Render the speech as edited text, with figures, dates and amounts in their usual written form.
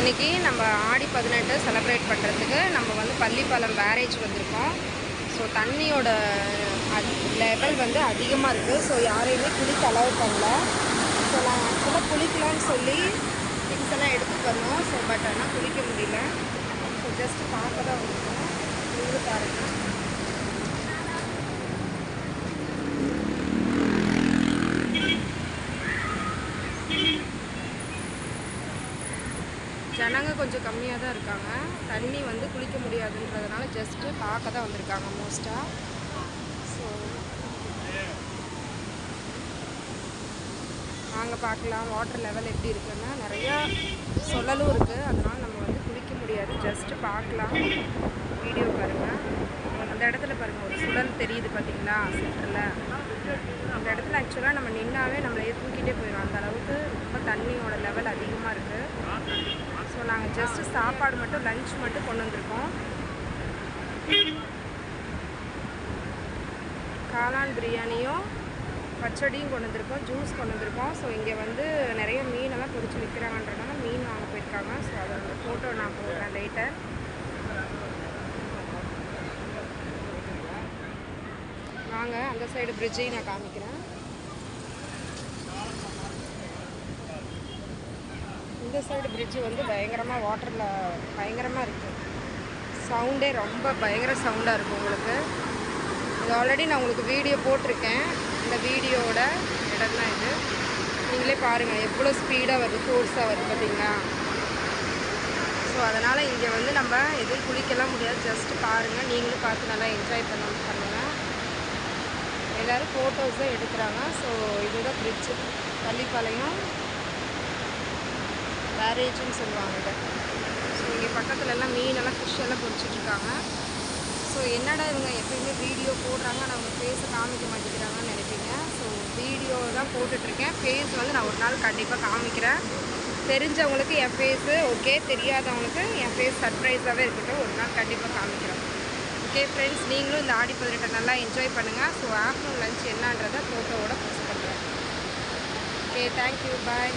இன்றைக்கி நம்ம ஆடி 18 செலிப்ரேட் பண்ணுறதுக்கு நம்ம வந்து பள்ளிப்பாலம் பேரேஜ் வந்திருக்கோம். ஸோ தண்ணியோட லெவல் வந்து அதிகமாக இருக்குது. ஸோ யாரையுமே குளிக்க அலோவ் பண்ணல. ஸோ நான் ஆக்சுவலாக குளிக்கலான்னு சொல்லி திங்ஸ் எல்லாம் எடுத்துகிட்டு வந்தோம். ஸோ பட் ஆனால் குளிக்க முடியல. ஸோ ஜஸ்ட் பார்க்க தான் வந்திருக்கோம். நீங்களும் பாருங்கள். ஜனங்க கொஞ்சம் கம்மியாக தான் இருக்காங்க. தண்ணி வந்து குளிக்க முடியாதுன்றதுனால ஜஸ்ட்டு பார்க்க தான் வந்திருக்காங்க மோஸ்ட்டாக. ஸோ நாங்கள் பார்க்கலாம் வாட்டர் லெவல் எப்படி இருக்குன்னா நிறையா சொல்லலும் இருக்குது. அதனால் நம்ம வந்து குளிக்க முடியாது. ஜஸ்ட்டு பார்க்கலாம். வீடியோ பாருங்கள். அந்த இடத்துல பாருங்கள் ஒரு சுழல் தெரியுது பார்த்தீங்களா சென்டரில். அந்த இடத்துல ஆக்சுவலாக நம்ம நின்னாவே நம்மளையே தூக்கிட்டே போயிடும். அந்த அளவுக்கு ரொம்ப தண்ணியோட லெவல் அதிகமாக இருக்குது. ஸோ நாங்கள் ஜஸ்ட்டு சாப்பாடு மட்டும் லஞ்ச் மட்டும் கொண்டு வந்திருக்கோம். காளான் பிரியாணியும் பச்சடியும் கொண்டு வந்திருக்கோம். ஜூஸ் கொண்டு வந்திருக்கோம். ஸோ இங்கே வந்து நிறைய மீனெல்லாம் பொரிச்சு விற்கிறாங்கன்றதுனால மீன் வாங்க போயிருக்காங்க. ஸோ அதோட ஃபோட்டோ நான் போடுறேன் லேட்டர். வாங்க அந்த சைடு பிரிட்ஜையும் நான் காமிக்கிறேன். இந்த சைடு பிரிட்ஜு வந்து பயங்கரமாக வாட்டரில் பயங்கரமாக இருக்குது. சவுண்டே ரொம்ப பயங்கர சவுண்டாக இருக்கும் உங்களுக்கு. இது ஆல்ரெடி நான் உங்களுக்கு வீடியோ போட்டிருக்கேன். இந்த வீடியோவோட இடம் தான் இது. நீங்களே பாருங்கள் எவ்வளோ ஸ்பீடாக வருது, ஃபோர்ஸாக வருது பார்த்தீங்களா. ஸோ அதனால் இங்கே வந்து நம்ம எதுவும் குளிக்கலாம் முடியாது. ஜஸ்ட்டு பாருங்கள். நீங்களும் பார்த்து நல்லா என்ஜாய் பண்ணுங்கள். எல்லோரும் ஃபோட்டோஸ் தான் எடுக்கிறாங்க. ஸோ இதுதான் பிரிட்ஜு பள்ளிப்பாளையம் பேரேஜுன்னு சொல்லுவாங்க இதை. ஸோ இங்கே பக்கத்துலலாம் மீனெல்லாம் ஃபிஷ்ஷெல்லாம் பொரிச்சிட்ருக்காங்க. ஸோ என்னடா இவங்க எப்பயுமே வீடியோ போடுறாங்க ஆனால் அவங்க ஃபேஸை காமிக்க மாட்டேங்கிறாங்கன்னு நினைப்பீங்க. ஸோ வீடியோ தான் போட்டுட்ருக்கேன். ஃபேஸ் வந்து நான் ஒரு நாள் கண்டிப்பாக காமிக்கிறேன். தெரிஞ்சவங்களுக்கு என் ஃபேஸு ஓகே, தெரியாதவங்களுக்கு என் ஃபேஸ் சர்ப்ரைஸாகவே இருக்கட்டும். ஒரு நாள் கண்டிப்பாக காமிக்கிறேன். ஓகே ஃப்ரெண்ட்ஸ், நீங்களும் இந்த ஆடி 18 நல்லா என்ஜாய் பண்ணுங்கள். ஸோ ஆஃப்டர்நூன் லஞ்ச் என்னன்றதை ஃபோட்டோவோட போஸ்ட் பண்ணுறேன். ஓகே, தேங்க்யூ, பாய்.